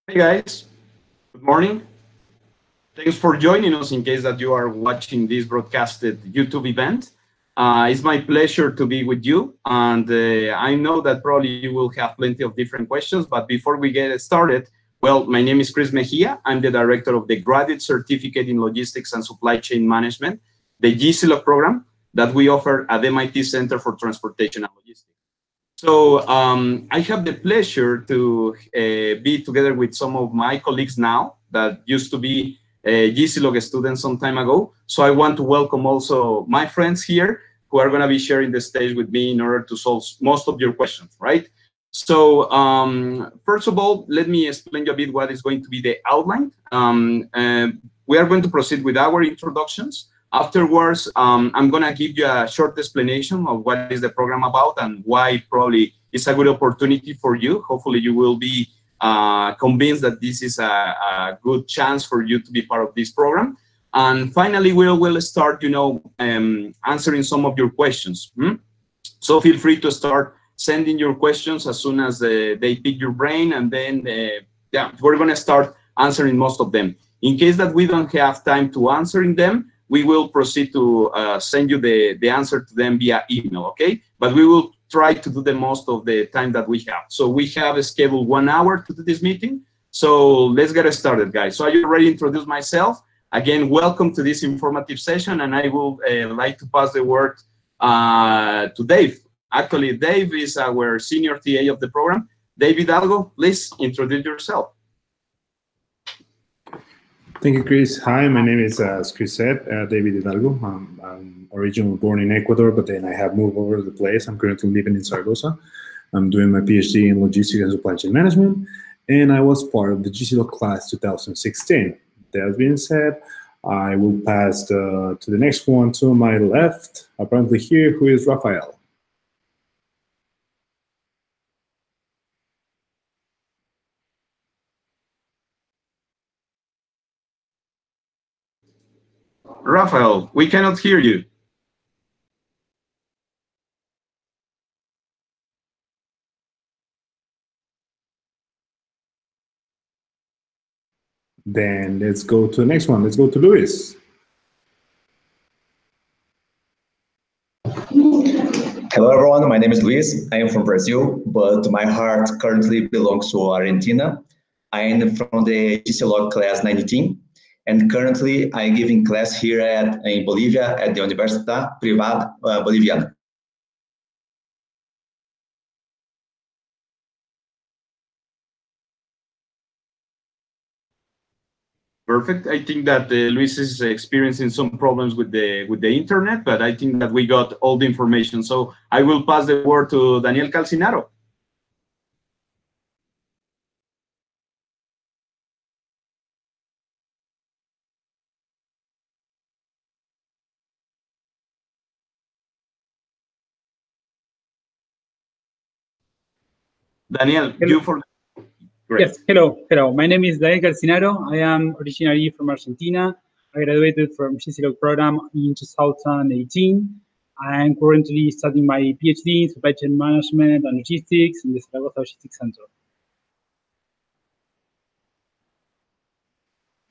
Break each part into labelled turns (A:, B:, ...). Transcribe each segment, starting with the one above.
A: Hey guys, good morning. Thanks for joining us in case that you are watching this broadcasted YouTube event. It's my pleasure to be with you, and I know that probably you will have plenty of different questions, but before we get started, well, my name is Chris Mejia. I'm the director of the Graduate Certificate in Logistics and Supply Chain Management, the GCLOG program that we offer at the MIT Center for Transportation and Logistics. So I have the pleasure to be together with some of my colleagues now that used to be GCLOG students some time ago. So I want to welcome also my friends here who are going to be sharing the stage with me in order to solve most of your questions, right? So first of all, let me explain you a bit what is going to be the outline. We are going to proceed with our introductions. Afterwards, I'm going to give you a short explanation of what is the program about and why probably it's a good opportunity for you. Hopefully, you will be convinced that this is a good chance for you to be part of this program. And finally, we will start, answering some of your questions. So feel free to start sending your questions as soon as they pick your brain, and then we're going to start answering most of them. In case that we don't have time to answering them, we will proceed to send you the answer to them via email, okay? But we will try to do the most of the time that we have. So we have a scheduled 1 hour to do this meeting. So let's get started, guys. So I already introduced myself. Again, welcome to this informative session, and I will like to pass the word to Dave. Actually, Dave is our senior TA of the program. Dave Hidalgo, please introduce yourself.
B: Thank you, Chris. Hi, my name is, as Chris said, David Hidalgo. I'm originally born in Ecuador, but then I have moved over the place. I'm currently living in Zaragoza. I'm doing my PhD in Logistics and Supply Chain Management, and I was part of the GCLOG class 2016. That being said, I will pass to the next one to my left, apparently here, who is Rafael.
A: Rafael, we cannot hear you.
B: Then let's go to the next one. Let's go to Luis.
C: Hello, everyone. My name is Luis. I am from Brazil, but my heart currently belongs to Argentina. I am from the GCLOG class 19, and currently I'm giving class here in Bolivia at the Universidad Privada Boliviana.
A: Perfect. I think that Luis is experiencing some problems with the internet, but I think that we got all the information. So I will pass the word to Daniel Calcinaro. Daniel,
D: hello.
A: you for great.
D: Yes, hello. My name is Daniel Calcinaro. I am originally from Argentina. I graduated from GCLOG program in 2018. I am currently studying my PhD in Supply Chain Management and Logistics in the Zaragoza Logistics Center.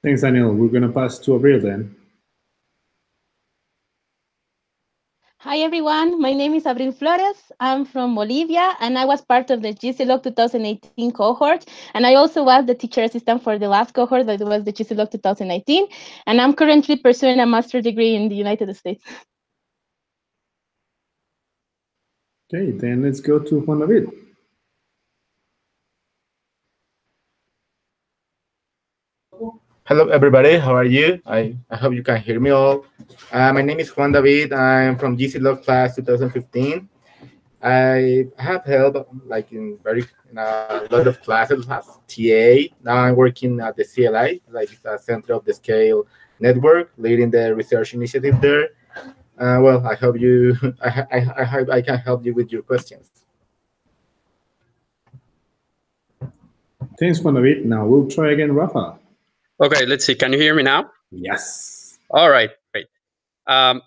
B: Thanks, Daniel. We're going to pass to Abril then.
E: Hi, everyone. My name is Abril Flores. I'm from Bolivia, and I was part of the GCLOG 2018 cohort. And I also was the teacher assistant for the last cohort that was the GCLOG 2019. And I'm currently pursuing a master's degree in the United States.
B: Okay, then let's go to Juan David.
F: Hello, everybody. How are you? I hope you can hear me all. My name is Juan David. I'm from GCLOG class 2015. I have held in a lot of classes as TA. Now I'm working at the CLI, like the Center of the Scale Network, leading the research initiative there. Well, I hope you. I hope I can help you with your questions.
B: Thanks, Juan David. Now we'll try again, Rafa.
G: Okay, let's see. Can you hear me now?
B: Yes.
G: All right, great. Hi,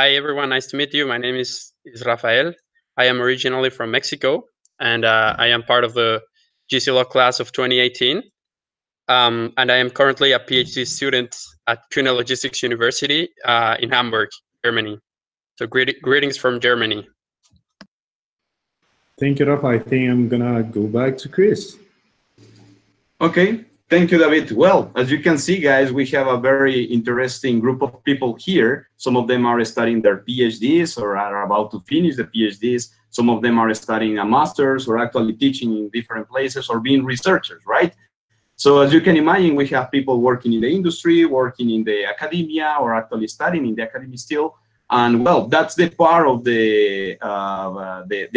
G: everyone. Nice to meet you. My name is Rafael. I am originally from Mexico, and I am part of the GCLOG class of 2018. And I am currently a PhD student at Kühne Logistics University in Hamburg, Germany. So greetings from Germany.
B: Thank you, Rafa. I think I'm gonna go back to Chris.
A: Okay, thank you, David. Well, as you can see, guys, we have a very interesting group of people here. Some of them are studying their PhDs or are about to finish the PhDs. Some of them are studying a master's or actually teaching in different places or being researchers, right? So as you can imagine, we have people working in the industry, working in the academia, or actually studying in the academy still. And well, that's the part of the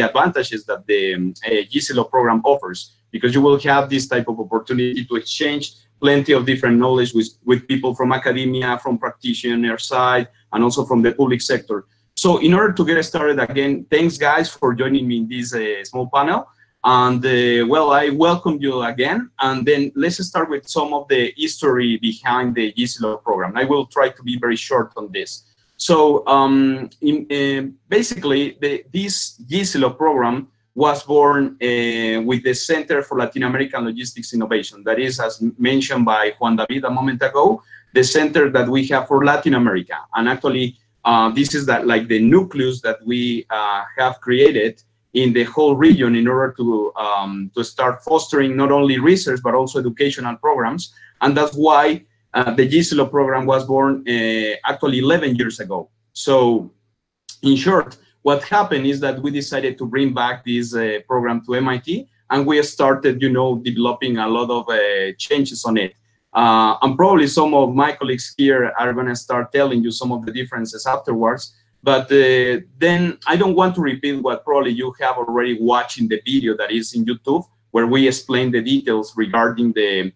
A: advantages that the GCLOG program offers, because you will have this type of opportunity to exchange plenty of different knowledge with people from academia, from practitioner side, and also from the public sector. So in order to get started again, thanks guys for joining me in this small panel. And well, I welcome you again. And then let's start with some of the history behind the GCLOG program. I will try to be very short on this. So basically, this GCLOG program was born with the Center for Latin American Logistics Innovation. That is, as mentioned by Juan David a moment ago, the center that we have for Latin America. And actually, this is like the nucleus that we have created in the whole region in order to start fostering not only research, but also educational programs. And that's why the GCLOG program was born actually 11 years ago. So in short, what happened is that we decided to bring back this program to MIT, and we started, developing a lot of changes on it. And probably some of my colleagues here are going to start telling you some of the differences afterwards. But then I don't want to repeat what probably you have already watched in the video that is in YouTube, where we explain the details regarding the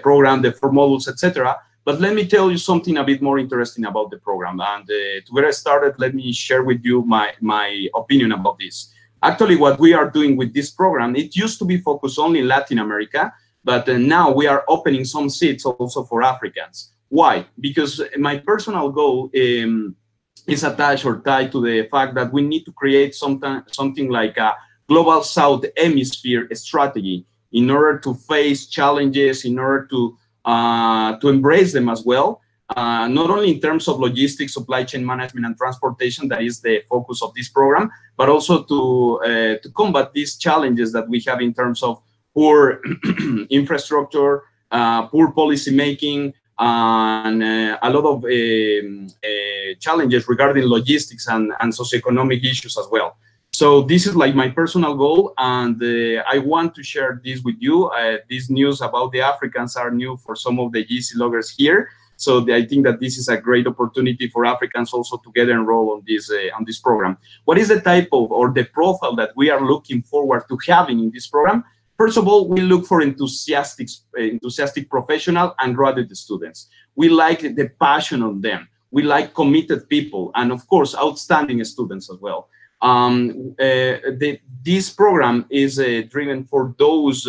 A: program, the 4 modules, etc. But let me tell you something a bit more interesting about the program. And to get started, let me share with you my opinion about this. Actually, what we are doing with this program, it used to be focused only in Latin America, but now we are opening some seats also for Africans. Why? Because my personal goal is attached or tied to the fact that we need to create something like a global South Hemisphere strategy in order to face challenges, in order to embrace them as well, not only in terms of logistics, supply chain management, and transportation, that is the focus of this program, but also to combat these challenges that we have in terms of poor infrastructure, poor policy making, and a lot of challenges regarding logistics and socioeconomic issues as well. So this is like my personal goal, and I want to share this with you. This news about the Africans are new for some of the GCLOGers here. So I think that this is a great opportunity for Africans also to get enrolled on this program. What is the type of, or the profile that we are looking forward to having in this program? First of all, we look for enthusiastic professional and graduate students. We like the passion of them. We like committed people, and of course, outstanding students as well. This program is driven for those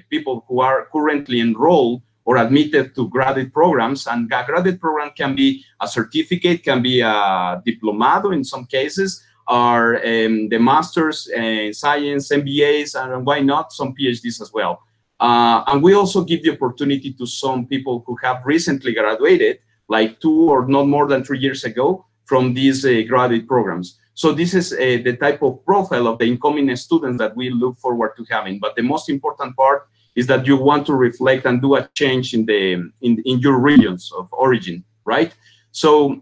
A: people who are currently enrolled or admitted to graduate programs, and a graduate program can be a certificate, can be a diplomado in some cases, or the masters in science, MBAs, and why not some PhDs as well. And we also give the opportunity to some people who have recently graduated, like 2 or not more than 3 years ago, from these graduate programs. So this is the type of profile of the incoming students that we look forward to having. But the most important part is that you want to reflect and do a change in your regions of origin, right? So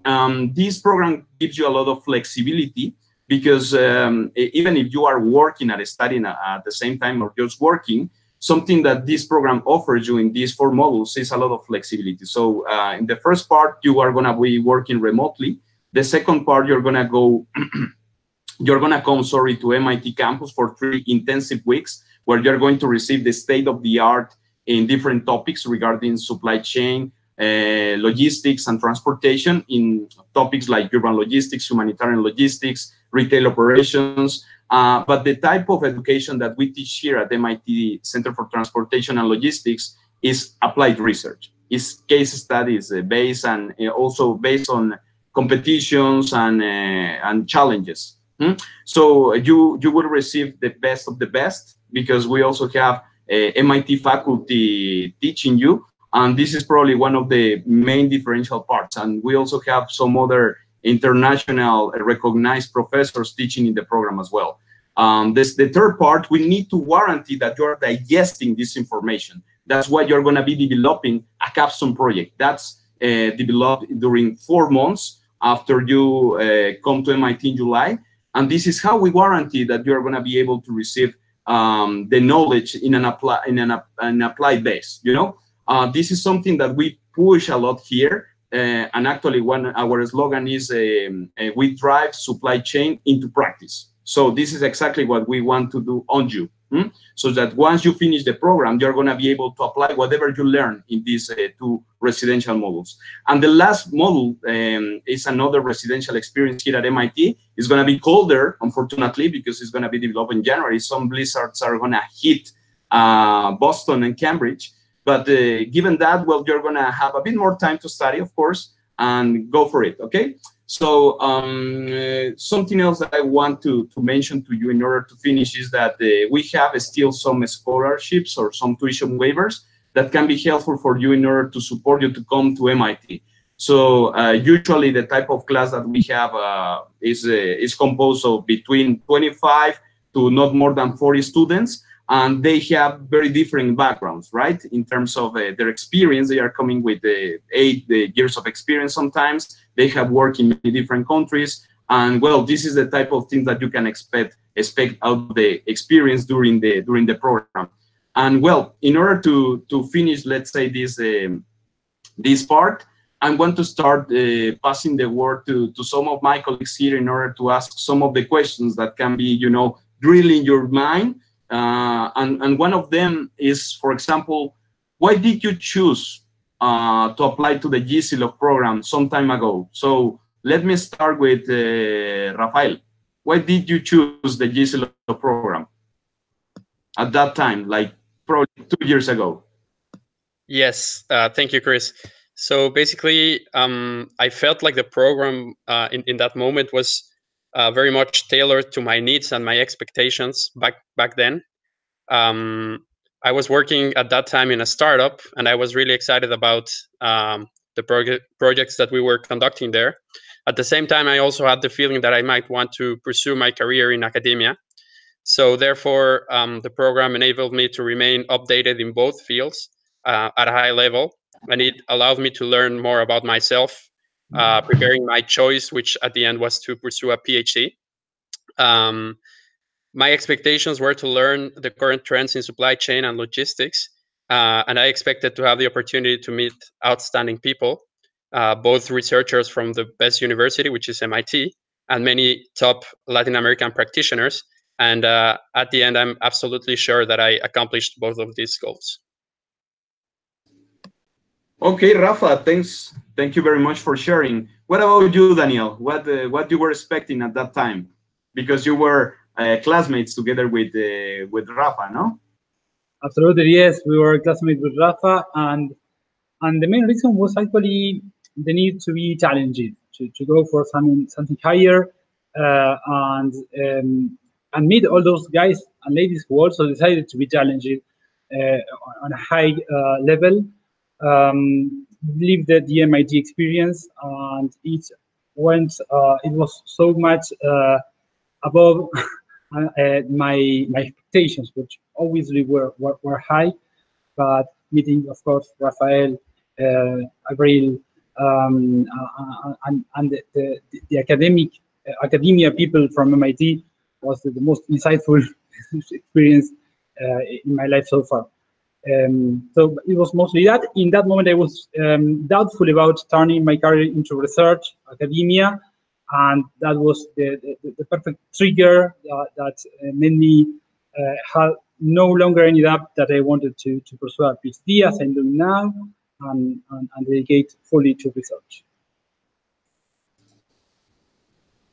A: this program gives you a lot of flexibility, because even if you are working and studying at the same time or just working, something that this program offers you in these 4 modules is a lot of flexibility. So in the first part, you are going to be working remotely. The second part, you're gonna come, to MIT campus for 3 intensive weeks, where you're going to receive the state-of-the-art in different topics regarding supply chain, logistics, and transportation, in topics like urban logistics, humanitarian logistics, retail operations. But the type of education that we teach here at MIT Center for Transportation and Logistics is applied research. It's case studies based, and also based on competitions and challenges. So you will receive the best of the best, because we also have MIT faculty teaching you. And this is probably one of the main differential parts. And we also have some other international recognized professors teaching in the program as well. The third part, we need to guarantee that you're digesting this information. That's why you're going to be developing a capstone project. That's developed during 4 months after you come to MIT in July. And this is how we guarantee that you're going to be able to receive the knowledge in an applied base. You know, this is something that we push a lot here. And actually, our slogan is we drive supply chain into practice. So this is exactly what we want to do on you. So that once you finish the program, you're going to be able to apply whatever you learn in these 2 residential modules. And the last module is another residential experience here at MIT. It's going to be colder, unfortunately, because it's going to be developed in January. Some blizzards are going to hit Boston and Cambridge. But given that, well, you're going to have a bit more time to study, of course, and go for it, okay? So something else that I want to mention to you in order to finish is that we have still some scholarships or some tuition waivers that can be helpful for you in order to support you to come to MIT. So usually the type of class that we have is composed of between 25 to not more than 40 students. And they have very different backgrounds, right? In terms of their experience, they are coming with 8 years of experience sometimes. They have worked in many different countries. And well, this is the type of things that you can expect out of the experience during the program. And well, in order to finish, let's say, this part, I'm going to start passing the word to some of my colleagues here in order to ask some of the questions that can be, you know, drilling your mind. And one of them is, for example, why did you choose to apply to the GCLOG program some time ago? So let me start with Rafael. Why did you choose the GCLOG program at that time, like probably 2 years ago?
G: Yes, thank you, Chris. So basically, I felt like the program in that moment was very much tailored to my needs and my expectations back then. I was working at that time in a startup, and I was really excited about the projects that we were conducting there. At the same time, I also had the feeling that I might want to pursue my career in academia. So therefore, the program enabled me to remain updated in both fields at a high level, and it allowed me to learn more about myself, preparing my choice, which at the end was to pursue a PhD. My expectations were to learn the current trends in supply chain and logistics, and I expected to have the opportunity to meet outstanding people, both researchers from the best university, which is MIT, and many top Latin American practitioners. And at the end, I'm absolutely sure that I accomplished both of these goals.
A: Okay, Rafa, thanks. Thank you very much for sharing. What about you, Daniel? What you were expecting at that time? Because you were classmates together with Rafa, no?
D: Absolutely, yes. We were classmates with Rafa, and the main reason was actually the need to be challenged, to go for something higher, and meet all those guys and ladies who also decided to be challenged on a high level. Lived the MIT experience, and it was so much above my expectations, which obviously were high. But meeting, of course, Rafael, Abril, and the academia people from MIT was the most insightful experience in my life so far. So it was mostly that. In that moment, I was doubtful about turning my career into research, academia, and that was the perfect trigger that made me have no longer any doubt that I wanted to pursue a PhD, as I'm doing now, and dedicate fully to research.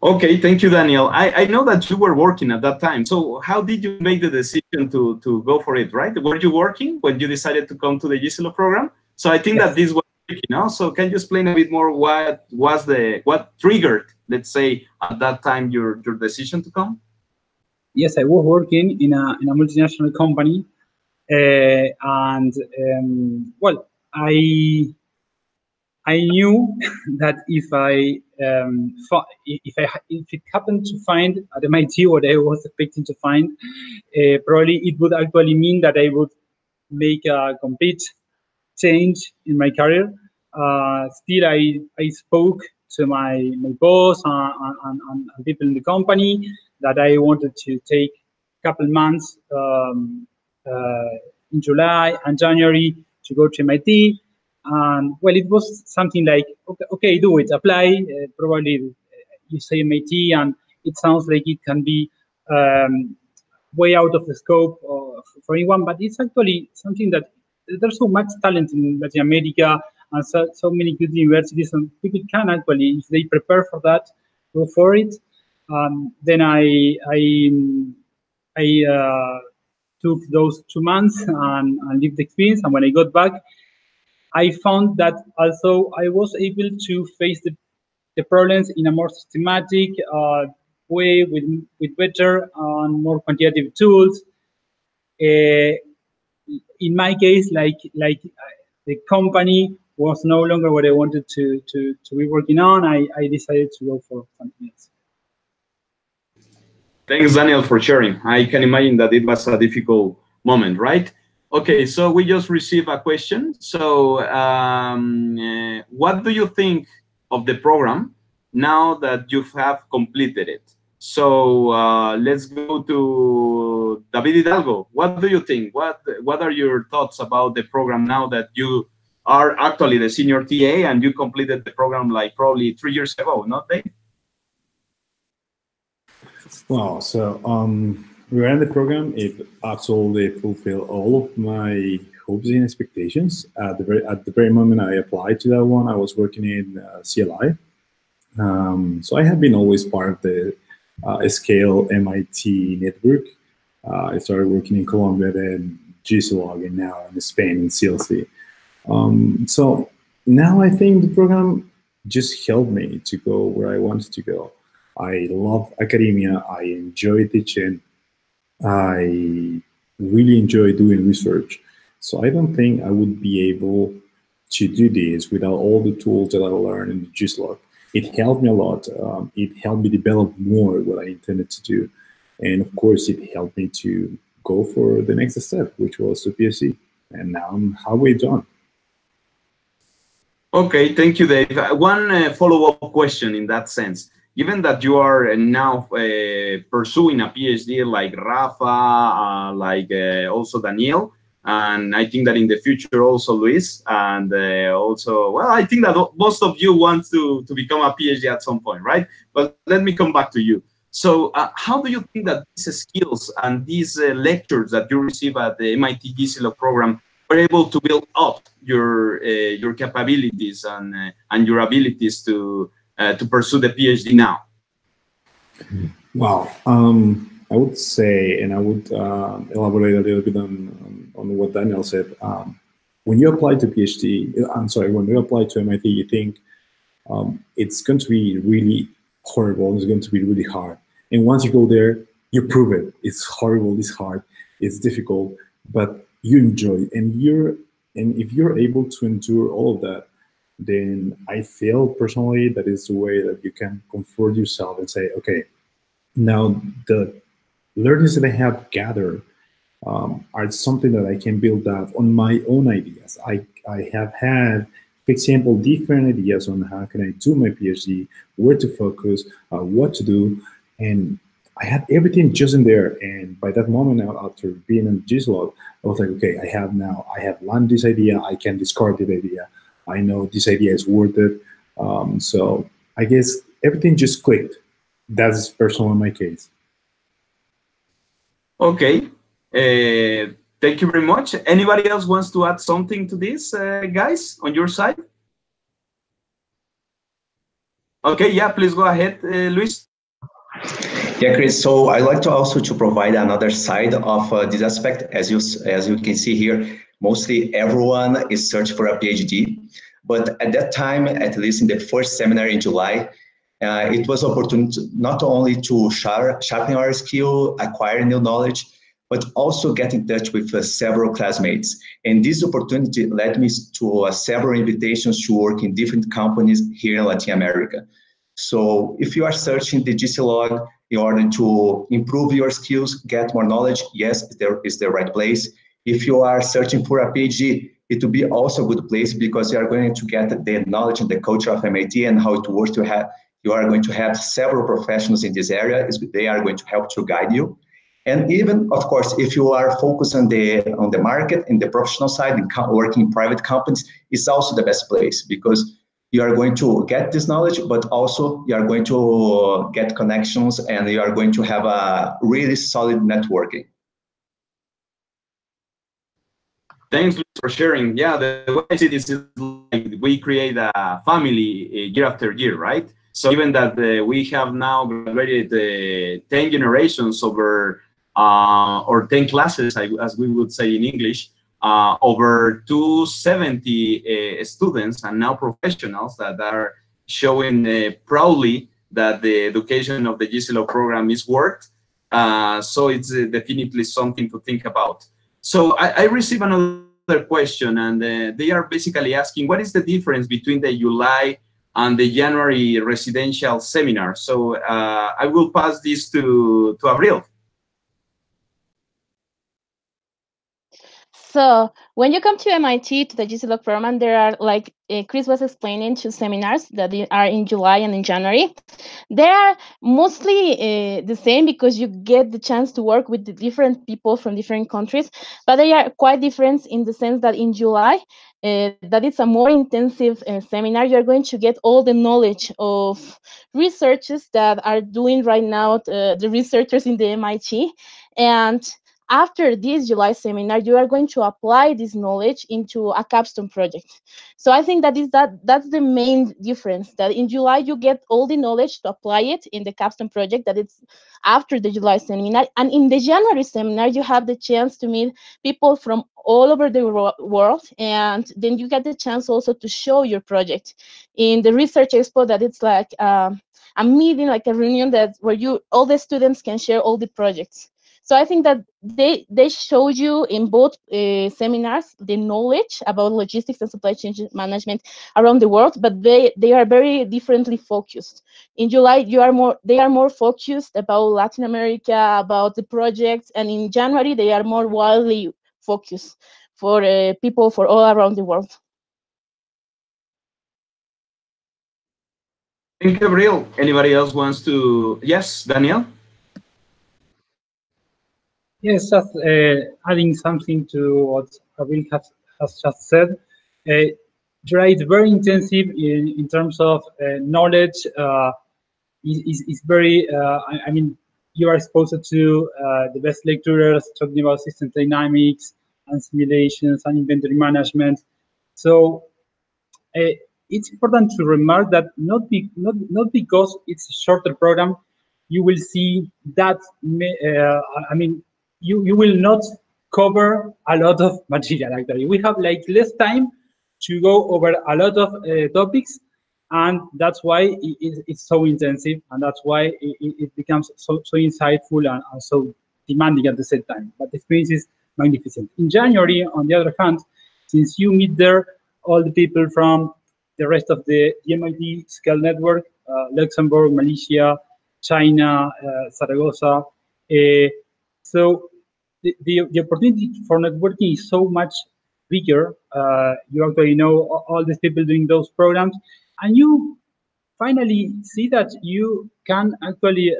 A: Okay, thank you, Daniel. I know that you were working at that time. So how did you make the decision to go for it, right? Were you working when you decided to come to the GCLOG program? So I think
D: Yes.
A: that this was, you know, so can you explain a bit more what triggered, let's say, at that time your decision to come?
D: Yes, I was working in a multinational company, And well, I knew that if it happened to find at MIT what I was expecting to find, probably it would actually mean that I would make a complete change in my career. Still, I spoke to my boss and people in the company that I wanted to take a couple months in July and January to go to MIT. And well, it was something like, okay, do it, apply. Probably you say MIT, and it sounds like it can be way out of the scope for anyone, but it's actually something that there's so much talent in Latin America and so many good universities, and people can actually, if they prepare for that, go for it. Then I took those 2 months and lived the experience, and when I got back, I found that also I was able to face the problems in a more systematic way with better and more quantitative tools. In my case, like the company was no longer what I wanted to be working on, I decided to go for something else.
A: Thanks, Daniel, for sharing. I can imagine that it was a difficult moment, right? Okay, so we just received a question. So what do you think of the program now that you have completed it? So let's go to David Hidalgo. What do you think? What are your thoughts about the program now that you are actually the senior TA and you completed the program like probably 3 years ago, not Dave?
B: Well, so regarding the program, it absolutely fulfilled all of my hopes and expectations. At the very moment I applied to that one, I was working in CLI. So I have been always part of the Scale MIT network. I started working in Colombia, then GCLOG, and now in Spain in CLC. So now I think the program just helped me to go where I wanted to go. I love academia. I enjoy teaching. I really enjoy doing research. So I don't think I would be able to do this without all the tools that I learned in the GCLOG. It helped me a lot. It helped me develop more what I intended to do. And of course, it helped me to go for the next step, which was the PhD. And now I'm halfway done.
A: Okay, thank you, Dave. One follow-up question in that sense. Given that you are now pursuing a PhD like Rafa, like also Daniel, and I think that in the future also Luis, and also, well, I think that most of you want to become a PhD at some point, right? But let me come back to you. So how do you think that these skills and these lectures that you receive at the MIT GCLOG program were able to build up your capabilities and your abilities to pursue the PhD now?
B: Wow. I would say, and I would elaborate a little bit on what Daniel said. When you apply to PhD, when you apply to MIT, you think it's going to be really horrible. It's going to be really hard. And once you go there, you prove it. It's horrible. It's hard. It's difficult, but you enjoy it. And if you're able to endure all of that, then I feel personally that is the way that you can comfort yourself and say, okay, now the learnings that I have gathered are something that I can build up on my own ideas. I have had, for example, different ideas on how can I do my PhD, where to focus, what to do, and I had everything just in there. And by that moment, after being in GCLOG, I was like, okay, I have learned this idea. I can discard the idea. I know this idea is worth it. So I guess everything just clicked. That's personal in my case.
A: Okay. Thank you very much. Anybody else wants to add something to this, guys, on your side? Okay, yeah, please go ahead, Luis.
C: Yeah, Chris. So I'd like to also to provide another side of this aspect. As you can see here, mostly everyone is searching for a PhD. But at that time, at least in the first seminar in July, it was opportunity not only to sharpen our skill, acquire new knowledge, but also get in touch with several classmates. And this opportunity led me to several invitations to work in different companies here in Latin America. So if you are searching the GCLOG in order to improve your skills, get more knowledge, yes, there is the right place. If you are searching for a PhD, it will be also a good place because you are going to get the knowledge and the culture of MIT and how it works. You are going to have several professionals in this area. They are going to help to guide you. And even, of course, if you are focused on the market, in the professional side, and working in private companies, it's also the best place because you are going to get this knowledge, but also you are going to get connections and you are going to have a really solid networking.
A: Thanks Luis, for sharing. Yeah, the way I see this is like we create a family year after year, right? So even that we have now graduated 10 generations over, or 10 classes, as we would say in English, over 270 students and now professionals that are showing proudly that the education of the GCLOG program is worth. So it's definitely something to think about. So I received another question, and they are basically asking, what is the difference between the July and the January residential seminar? So I will pass this to Abril.
E: So when you come to MIT, to the GCLOG program, there are, like Chris was explaining, 2 seminars that are in July and in January. They are mostly the same because you get the chance to work with the different people from different countries, but they are quite different in the sense that in July, that it's a more intensive seminar. You're going to get all the knowledge of researches that are doing right now the researchers in the MIT. And after this July seminar, you are going to apply this knowledge into a capstone project. So I think that's the main difference, that in July you get all the knowledge to apply it in the capstone project, that it's after the July seminar. And in the January seminar, you have the chance to meet people from all over the world, and then you get the chance also to show your project in the research expo, that it's like a meeting, like a reunion, that where all the students can share all the projects. So I think that they show you in both seminars the knowledge about logistics and supply chain management around the world, but they are very differently focused. In July, they are more focused about Latin America, about the projects, and in January they are more widely focused for people for all around the world.
A: Thank you, Abril. Anybody else wants to? Yes, Daniel?
D: Yes, just adding something to what Abril has just said. July is very intensive in terms of knowledge. Is very, I mean, you are exposed to the best lecturers talking about system dynamics and simulations and inventory management. So it's important to remark that not because it's a shorter program, you will see that, I mean, you will not cover a lot of material, actually. We have like less time to go over a lot of topics, and that's why it's so intensive, and that's why it becomes so insightful and so demanding at the same time. But the experience is magnificent. In January, on the other hand, since you meet there all the people from the rest of the MIT Scale Network, Luxembourg, Malaysia, China, Zaragoza. So the opportunity for networking is so much bigger. You actually know all these people doing those programs, and you finally see that you can actually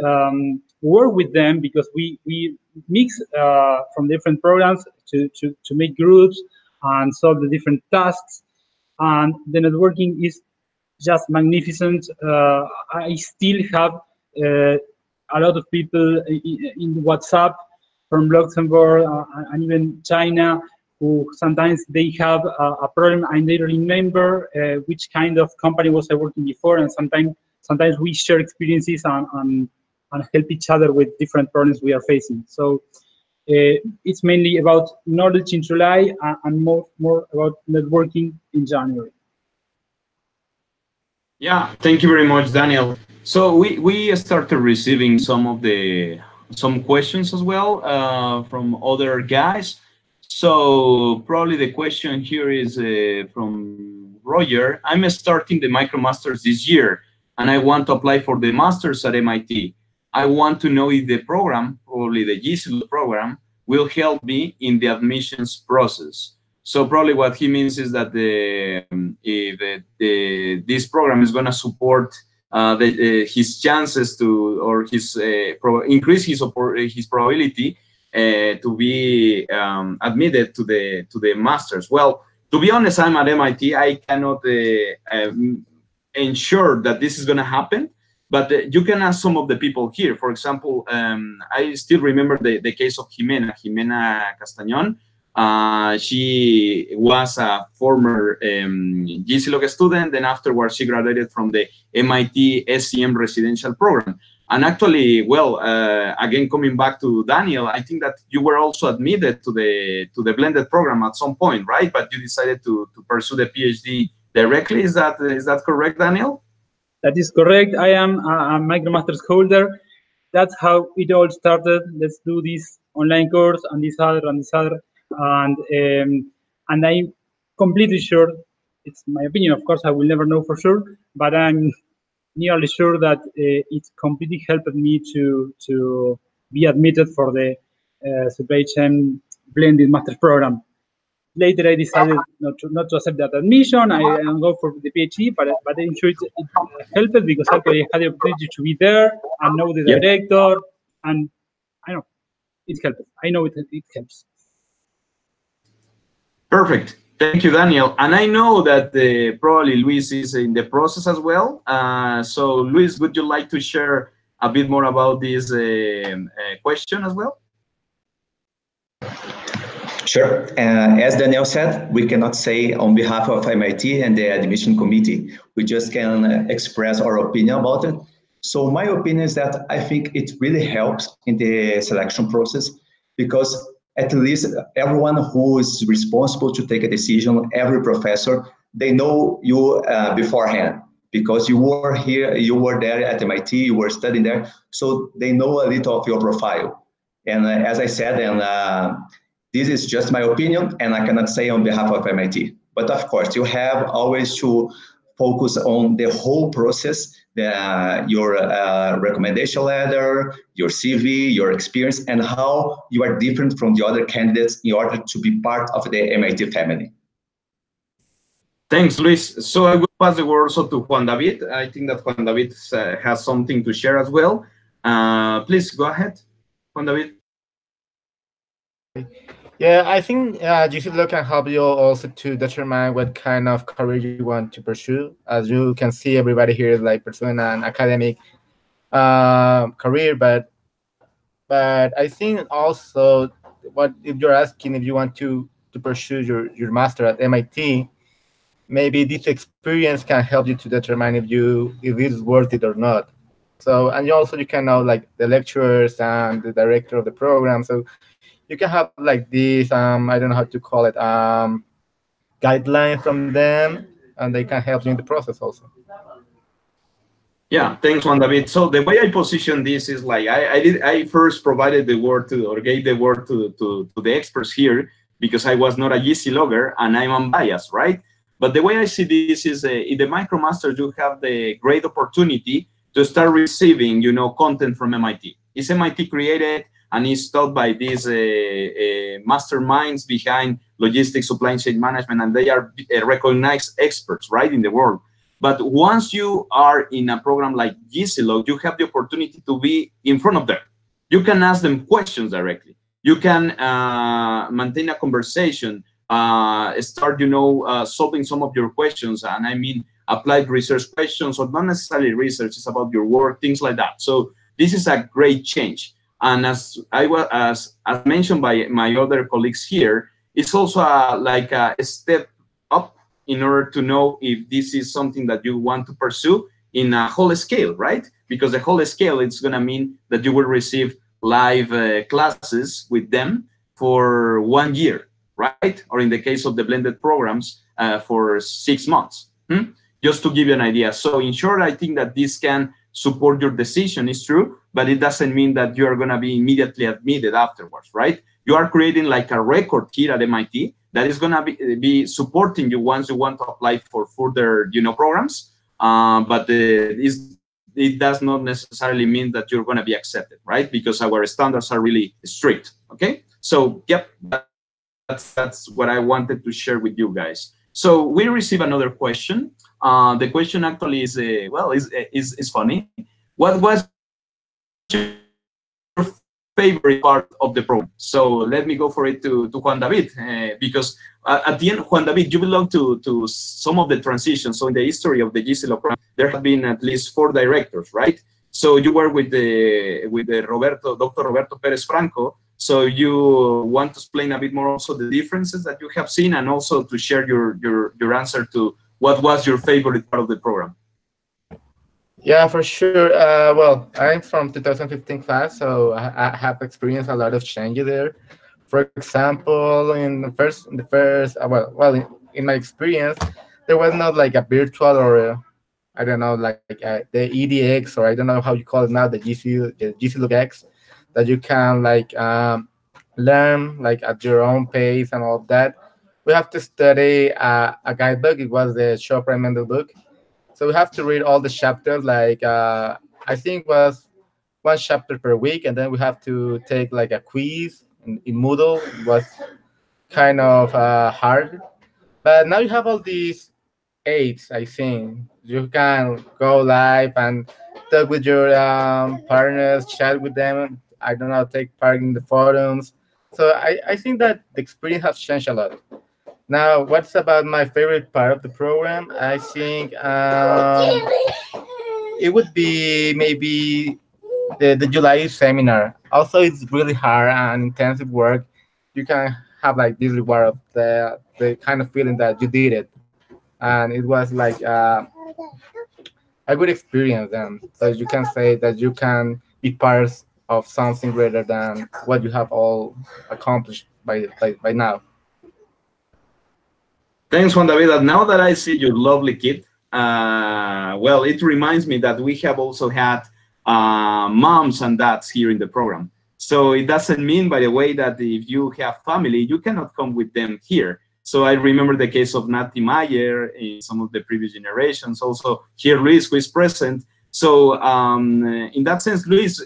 D: work with them, because we mix from different programs to make groups and solve the different tasks. And the networking is just magnificent. I still have a lot of people in WhatsApp from Luxembourg and even China, who sometimes they have a problem and they remember which kind of company was I working before, and sometimes we share experiences and help each other with different problems we are facing. So it's mainly about knowledge in July and more about networking in January.
A: Yeah, thank you very much, Daniel. So we started receiving some of the some questions as well from other guys. So probably the question here is from Roger. I'm starting the MicroMasters this year, and I want to apply for the Masters at MIT. I want to know if the program, probably the GCLOG program, will help me in the admissions process. So probably what he means is that this program is going to support his chances to, or his increase his probability to be admitted to the masters. Well, to be honest, I'm at MIT. I cannot ensure that this is going to happen, but you can ask some of the people here. For example, I still remember the case of Jimena Castañón. She was a former GCLOG student, and afterwards she graduated from the MIT SCM residential program. And actually, well, again, coming back to Daniel, I think that you were also admitted to the blended program at some point, right? But you decided to pursue the PhD directly. Is that correct, Daniel?
D: That is correct. I am a MicroMasters holder. That's how it all started. Let's do this online course and this other and this other. And I'm completely sure, it's my opinion, of course, I will never know for sure, but I'm nearly sure that it completely helped me to be admitted for the supply chain blended master's program. Later, I decided not to accept that admission. I go for the PhD, but I'm sure it helped because actually I had the opportunity to be there and know the director, and I know it helped. I know it helps.
A: Perfect. Thank you, Daniel. And I know that probably Luis is in the process as well. So, Luis, would you like to share a bit more about this question as well?
C: Sure. As Daniel said, we cannot say on behalf of MIT and the admission committee. We just can express our opinion about it. So my opinion is that I think it really helps in the selection process because at least everyone who is responsible to take a decision, every professor, they know you beforehand because you were here, you were there at MIT, you were studying there, so they know a little of your profile. And as I said, this is just my opinion, and I cannot say on behalf of MIT. But of course, you have always to focus on the whole process, your recommendation letter, your CV, your experience, and how you are different from the other candidates in order to be part of the MIT family.
A: Thanks, Luis. So I will pass the word also to Juan David. I think that Juan David has something to share as well. Please go ahead, Juan David.
F: Yeah, I think GCLOG can help you also to determine what kind of career you want to pursue. As you can see, everybody here is like pursuing an academic career, but I think also what if you're asking if you want to pursue your master at MIT, maybe this experience can help you to determine if it is worth it or not. So, and you can know like the lecturers and the director of the program. So you can have like this, I don't know how to call it, guideline from them, and they can help you in the process also.
A: Yeah, thanks, Juan David. So the way I position this is like I first provided the word to, or gave the word to the experts here because I was not a GCLOGger and I'm unbiased, right? But the way I see this is in the MicroMasters, you have the great opportunity to start receiving, content from MIT. Is MIT created and is taught by these masterminds behind logistics, supply chain management, and they are recognized experts, right, in the world. But once you are in a program like GCLOG, you have the opportunity to be in front of them. You can ask them questions directly. You can maintain a conversation, start, solving some of your questions. And I mean, applied research questions, or not necessarily research, it's about your work, things like that. So this is a great change. And as mentioned by my other colleagues here, it's also like a step up in order to know if this is something that you want to pursue in a whole scale, right? Because the whole scale, it's going to mean that you will receive live classes with them for 1 year, right? Or in the case of the blended programs, for 6 months. Just to give you an idea. So in short, I think that this can support your decision is true, but it doesn't mean that you are going to be immediately admitted afterwards, right? You are creating like a record here at MIT that is going to be supporting you once you want to apply for further, programs. But it does not necessarily mean that you're going to be accepted, right? Because our standards are really strict. Okay, so yep, that's what I wanted to share with you guys. So we receive another question. The question actually is is funny. What was your favorite part of the program? So let me go for it to Juan David, because at the end, Juan David, you belong to some of the transitions. So in the history of the GCLOG program, there have been at least 4 directors, right? So you were with the Dr. Roberto Perez Franco. So you want to explain a bit more also the differences that you have seen, and also to share your answer to what was your favorite part of the program.
F: Yeah, for sure. Well, I'm from 2015 class, so I have experienced a lot of changes there. For example, in my experience, there was not like a virtual or I don't know, like the EDX, or I don't know how you call it now, the GCLOG X, that you can like learn like at your own pace and all of that. We have to study a guidebook. It was the Chopra Mendel book. So we have to read all the chapters, like I think was 1 chapter per week, and then we have to take like a quiz in Moodle. It was kind of hard, but now you have all these aids. I think you can go live and talk with your partners, chat with them. I don't know, take part in the forums. So I think that the experience has changed a lot. Now, what's about my favorite part of the program? I think it would be maybe the July seminar. Also, it's really hard and intensive work. You can have like this reward of the kind of feeling that you did it, and it was like a good experience. And so you can say that you can be part of something greater than what you have all accomplished by now.
A: Thanks, Juan David. And now that I see your lovely kid, well, it reminds me that we have also had moms and dads here in the program. So it doesn't mean, by the way, that if you have family, you cannot come with them here. So I remember the case of Nati Mayer in some of the previous generations. Also here, Luis, who is present. So in that sense, Luis,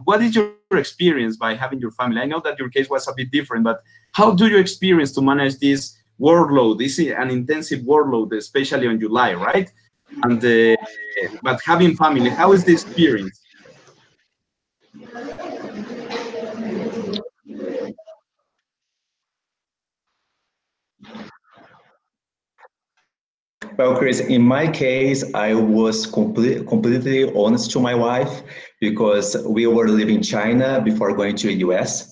A: what is your experience by having your family? I know that your case was a bit different, but how do you experience to manage this workload? This is an intensive workload, especially on July, right? And but having family, how is the experience?
C: Well, Chris, in my case, I was completely honest to my wife because we were living in China before going to the US.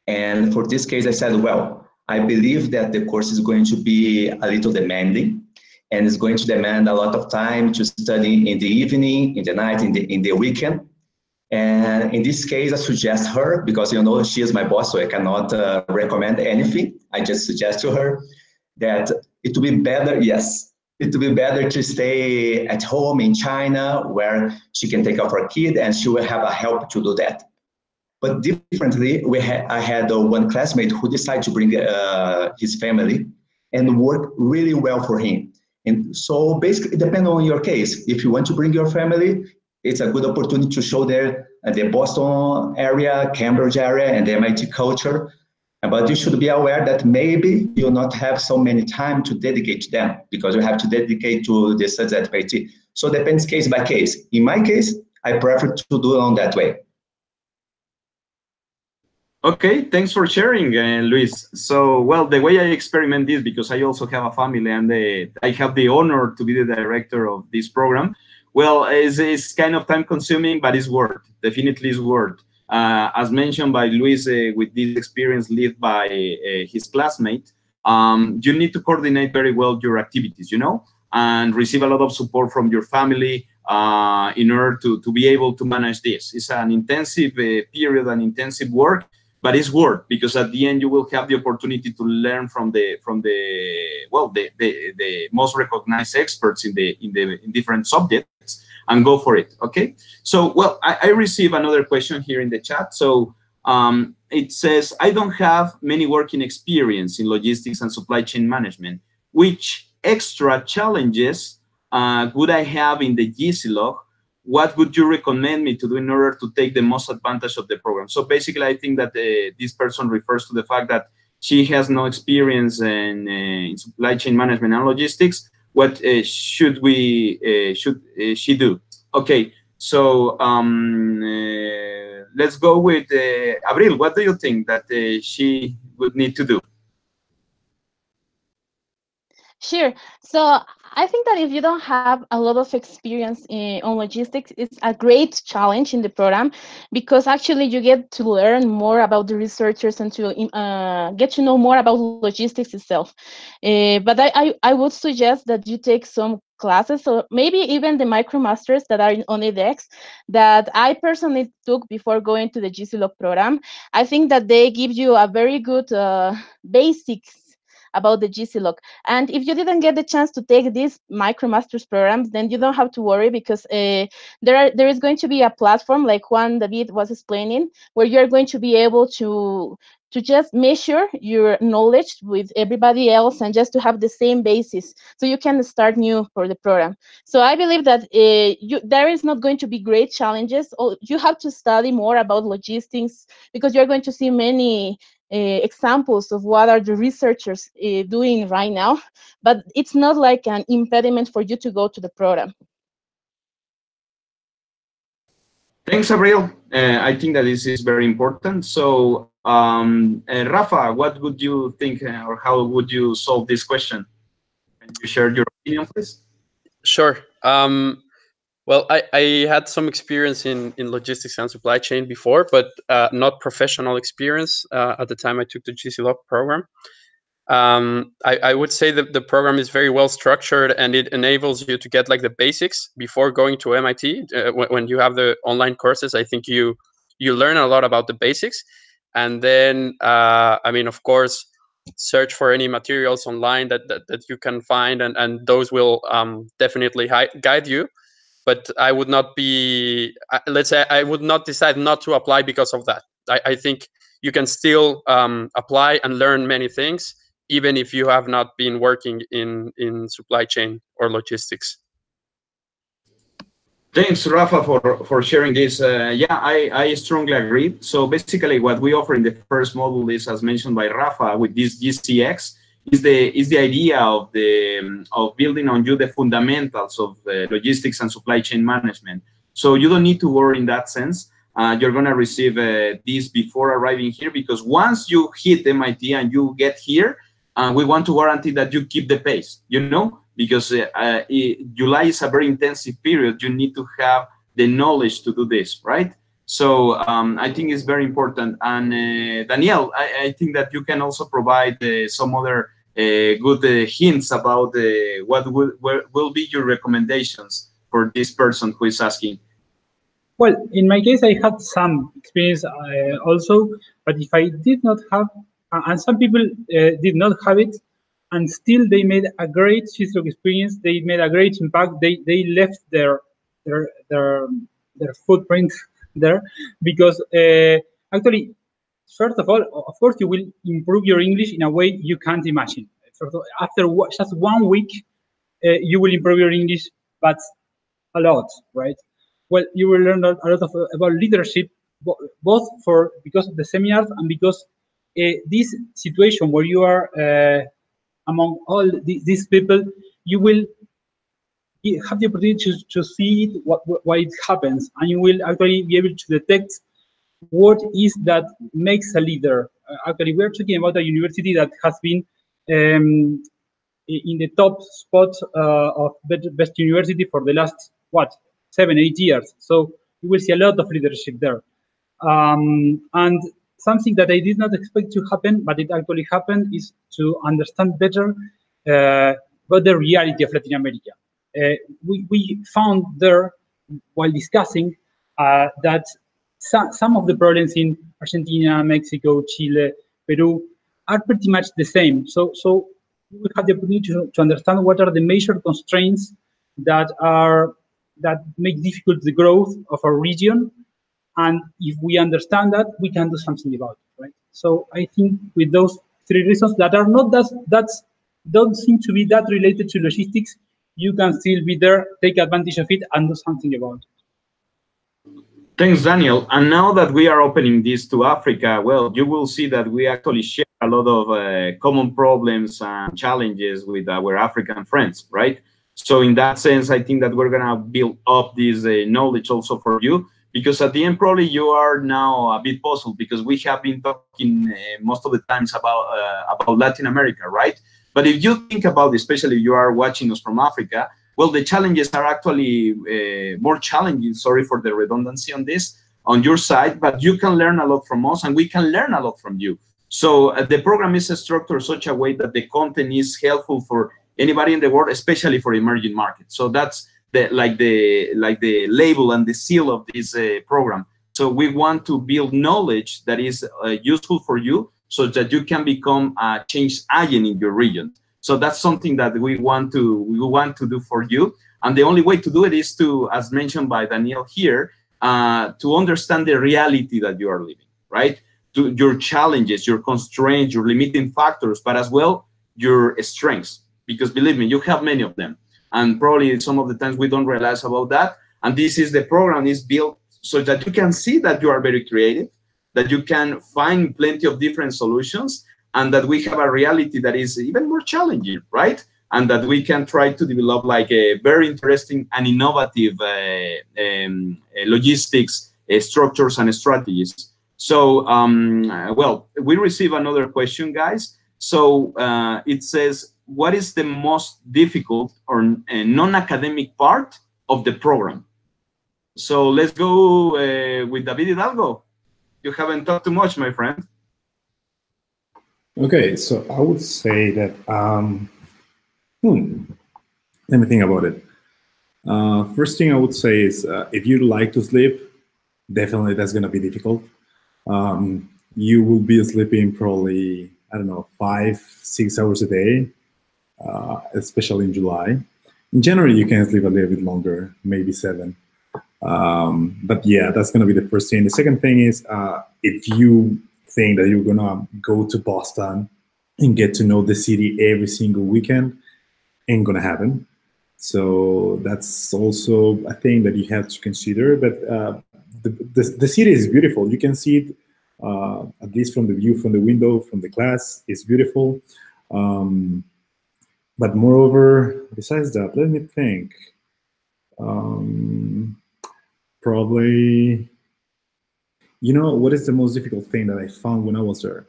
C: And for this case, I said, well, I believe that the course is going to be a little demanding, and it's going to demand a lot of time to study in the evening, in the night, in the weekend. And in this case, I suggest her, because she is my boss, so I cannot recommend anything. I just suggest to her that it would be better, yes, it would be better to stay at home in China, where she can take care of her kid and she will have a help to do that. But differently, I had one classmate who decided to bring his family and work really well for him. And so basically, it depends on your case. If you want to bring your family, it's a good opportunity to show there the Boston area, Cambridge area, and the MIT culture. But you should be aware that maybe you'll not have so many time to dedicate to them, because you have to dedicate to the studies at MIT. So it depends case by case. In my case, I prefer to do it on that way.
A: Okay, thanks for sharing, Luis. So, well, the way I experiment this, because I also have a family and I have the honor to be the director of this program. Well, it's kind of time consuming, but it's worth, definitely is worth. As mentioned by Luis, with this experience led by his classmate, you need to coordinate very well your activities, and receive a lot of support from your family in order to be able to manage this. It's an intensive period, an intensive work, but it's worth, because at the end you will have the opportunity to learn from the most recognized experts in different subjects, and go for it. Okay. So, well, I receive another question here in the chat. So it says, I don't have many working experience in logistics and supply chain management. Which extra challenges would I have in the GCLOG? What would you recommend me to do in order to take the most advantage of the program? So basically, I think that this person refers to the fact that she has no experience in supply chain management and logistics. What should she do? Okay, so let's go with Abril. What do you think that she would need to do?
E: Sure. So I think that if you don't have a lot of experience on logistics, it's a great challenge in the program, because actually you get to learn more about the researchers and to get to know more about logistics itself. But I would suggest that you take some classes, or maybe even the micromasters that are on edX that I personally took before going to the GCLOG program. I think that they give you a very good basics about the GCLOG. And if you didn't get the chance to take these MicroMasters programs, then you don't have to worry, because there is going to be a platform, like Juan David was explaining, where you're going to be able to just measure your knowledge with everybody else and just to have the same basis, so you can start new for the program. So I believe that there is not going to be great challenges. You have to study more about logistics, because you're going to see many examples of what are the researchers doing right now, but it's not like an impediment for you to go to the program.
A: Thanks, Abril. I think that this is very important. So, Rafa, what would you think, or how would you solve this question? Can you share your opinion, please?
G: Sure. Well, I had some experience in logistics and supply chain before, but not professional experience at the time I took the GCLOG program. I would say that the program is very well structured, and it enables you to get like the basics before going to MIT. When you have the online courses, I think you learn a lot about the basics, and then I mean, of course, search for any materials online that you can find, and those will definitely guide you. But I would not be, let's say, I would not decide not to apply because of that. I think you can still apply and learn many things, even if you have not been working in supply chain or logistics.
A: Thanks, Rafa, for sharing this. Yeah, I strongly agree. So basically, what we offer in the first module is, as mentioned by Rafa, with this GCX, is the idea of building on you the fundamentals of logistics and supply chain management. So you don't need to worry in that sense. You're going to receive this before arriving here, because once you hit MIT and you get here, we want to guarantee that you keep the pace, you know, because July is a very intensive period. You need to have the knowledge to do this, right? So I think it's very important. And Danielle, I think that you can also provide some other good hints about what will be your recommendations for this person who is asking.
D: Well, in my case, I had some experience also, but if I did not have, and some people did not have it, and still they made a great GCLOG experience. They made a great impact. They left their footprint there, because actually, first of all, of course, you will improve your English in a way you can't imagine. First of all, after just 1 week, you will improve your English, but a lot, right? Well, you will learn a lot about leadership, both because of the seminars and because this situation where you are among all these people, you will have the opportunity to see it, why it happens, and you will actually be able to detect what is that makes a leader. Actually, we're talking about a university that has been in the top spot of best university for the last, 7-8 years. So you will see a lot of leadership there. And something that I did not expect to happen, but it actually happened, is to understand better about the reality of Latin America. We found there, while discussing, that some of the problems in Argentina, Mexico, Chile, Peru are pretty much the same. So we have the opportunity to understand what are the major constraints that are that make difficult the growth of our region. And if we understand that, we can do something about it, right? So I think with those three reasons that are not that's don't seem to be that related to logistics, you can still be there, take advantage of it, and do something about it.
A: Thanks, Daniel. And now that we are opening this to Africa, well, you will see that we actually share a lot of common problems and challenges with our African friends, right? So in that sense, I think that we're gonna build up this knowledge also for you, because at the end, probably you are now a bit puzzled because we have been talking most of the times about Latin America, right? But if you think about, especially if you are watching us from Africa, well, the challenges are actually more challenging. Sorry for the redundancy on this, on your side, but you can learn a lot from us and we can learn a lot from you. So the program is structured such a way that the content is helpful for anybody in the world, especially for emerging markets. So that's the label and the seal of this program. So we want to build knowledge that is useful for you so that you can become a change agent in your region. So that's something that we want to do for you. And the only way to do it is to, as mentioned by Daniel here, to understand the reality that you are living, right? To your challenges, your constraints, your limiting factors, but as well your strengths. Because believe me, you have many of them. And probably some of the times we don't realize about that. And this is the program is built so that you can see that you are very creative, that you can find plenty of different solutions, and that we have a reality that is even more challenging, right? And that we can try to develop like a very interesting and innovative logistics structures and strategies. So, well, we receive another question, guys. So it says, what is the most difficult or non-academic part of the program? So let's go with David Hidalgo. You haven't talked too much, my friend.
B: Okay, so I would say that, let me think about it. First thing I would say is if you like to sleep, definitely that's going to be difficult. You will be sleeping probably, I don't know, 5-6 hours a day, especially in July. In January, you can sleep a little bit longer, maybe 7. But yeah, that's going to be the first thing. The second thing is if you think that you're going to go to Boston and get to know the city every single weekend, ain't going to happen. So that's also a thing that you have to consider. But the city is beautiful. You can see it, at least from the view from the window, from the class. It's beautiful. But moreover, besides that, let me think. Probably, you know, what is the most difficult thing that I found when I was there?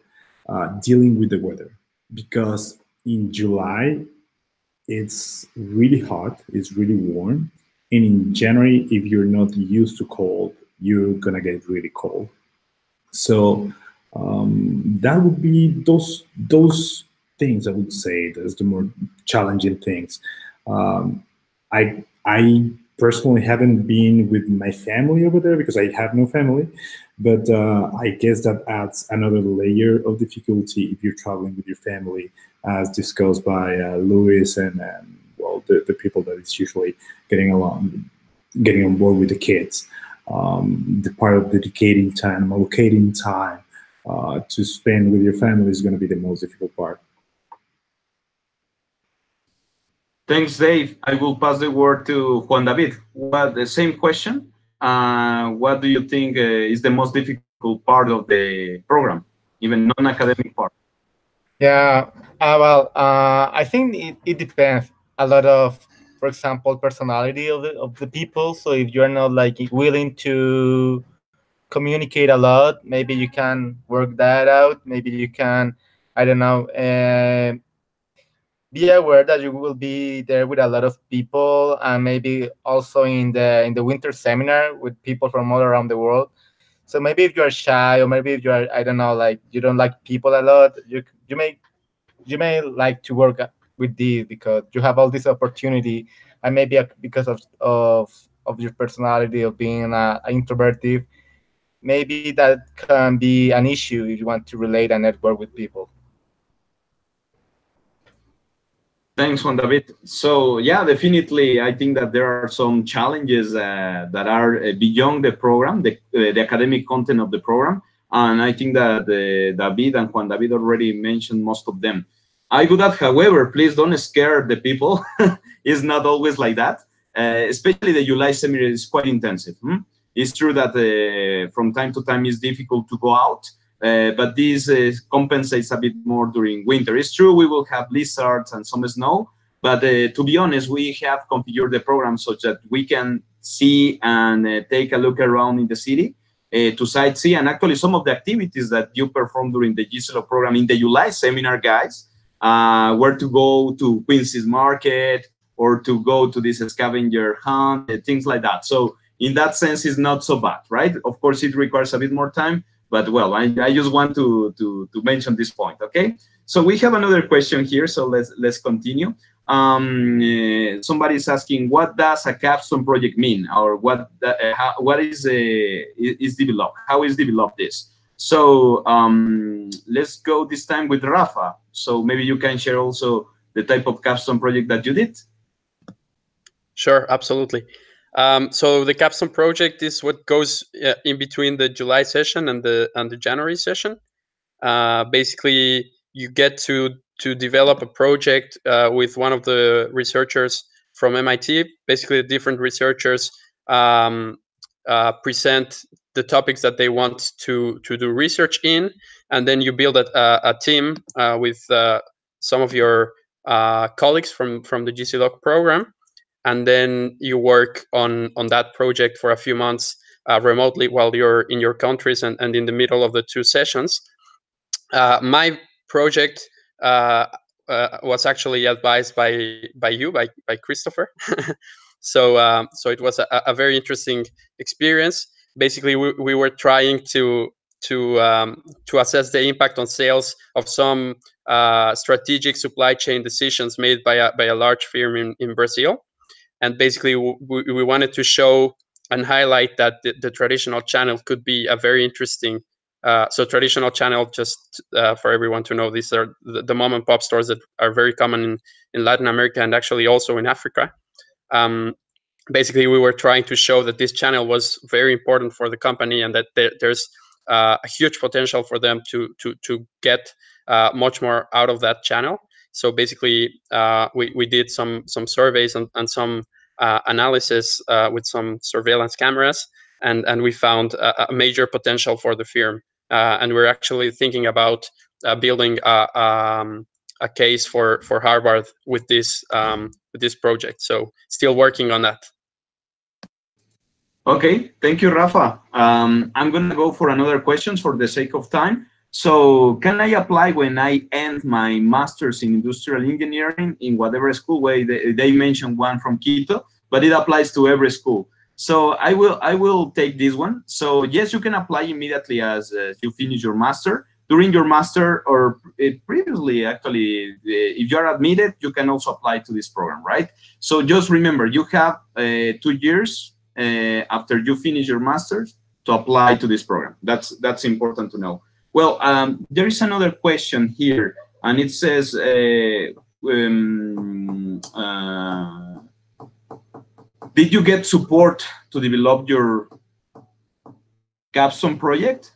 B: Dealing with the weather. Because in July, it's really hot, it's really warm. And in January, if you're not used to cold, you're gonna get really cold. So that would be those things I would say that's the more challenging things. I personally haven't been with my family over there because I have no family, but I guess that adds another layer of difficulty if you're traveling with your family, as discussed by Luis and well, the people that is usually getting on board with the kids. The part of dedicating time, allocating time to spend with your family is going to be the most difficult part.
A: Thanks, Dave. I will pass the word to Juan David. Well, the same question. What do you think is the most difficult part of the program, even non-academic part?
F: Yeah, well, I think it depends a lot of, for example, personality of the people. So if you're not like willing to communicate a lot, maybe you can work that out. Maybe you can, I don't know, be aware that you will be there with a lot of people, and maybe also in the winter seminar with people from all around the world. So maybe if you're shy, or maybe if you're, I don't know, like you don't like people a lot, you may like to work with this because you have all this opportunity, and maybe because of your personality of being introverted, maybe that can be an issue if you want to relate and network with people.
A: Thanks, Juan David. So yeah, definitely, I think that there are some challenges that are beyond the program, the academic content of the program, and I think that David and Juan David already mentioned most of them. I would add, however, please don't scare the people. It's not always like that. Especially the July semester is quite intensive. It's true that from time to time it's difficult to go out. But this compensates a bit more during winter. It's true we will have blizzards and some snow, but to be honest, we have configured the program such that we can see and take a look around in the city to sightsee. And actually, some of the activities that you perform during the GCLOG program in the July seminar, guys, where to go to Quincy's Market or to go to this scavenger hunt, things like that. So in that sense, it's not so bad, right? Of course, it requires a bit more time. But well, I just want to mention this point, okay? So we have another question here, so let's continue. Somebody is asking, what does a capstone project mean, or what is developed? How is developed this? So let's go this time with Rafa. So maybe you can share also the type of capstone project that you did.
G: Sure, absolutely. So the capstone project is what goes in between the July session and the January session. Basically, you get to develop a project with one of the researchers from MIT. Basically, different researchers present the topics that they want to do research in, and then you build a team with some of your colleagues from the GCLOG program. And then you work on that project for a few months remotely while you're in your countries and in the middle of the two sessions. My project was actually advised by you, by Christopher. So it was a very interesting experience. Basically, we were trying to assess the impact on sales of some strategic supply chain decisions made by a large firm in Brazil. And basically, we wanted to show and highlight that the traditional channel could be a very interesting. So traditional channel, just for everyone to know, these are the mom and pop stores that are very common in Latin America and actually also in Africa. Basically, we were trying to show that this channel was very important for the company and that there's a huge potential for them to get much more out of that channel. So basically, we did some surveys and some analysis with some surveillance cameras, and we found a major potential for the firm. And we're actually thinking about building a case for Harvard with this project. So still working on that.
A: Okay, thank you, Rafa. I'm gonna go for another question for the sake of time. So can I apply when I end my master's in industrial engineering in whatever school? Way they mentioned one from Quito, but it applies to every school. So I will take this one. So yes, you can apply immediately as you finish your master. During your master or previously, actually, if you are admitted, you can also apply to this program, right? So just remember, you have 2 years after you finish your master's to apply to this program. That's important to know. Well, there is another question here, and it says, did you get support to develop your capstone project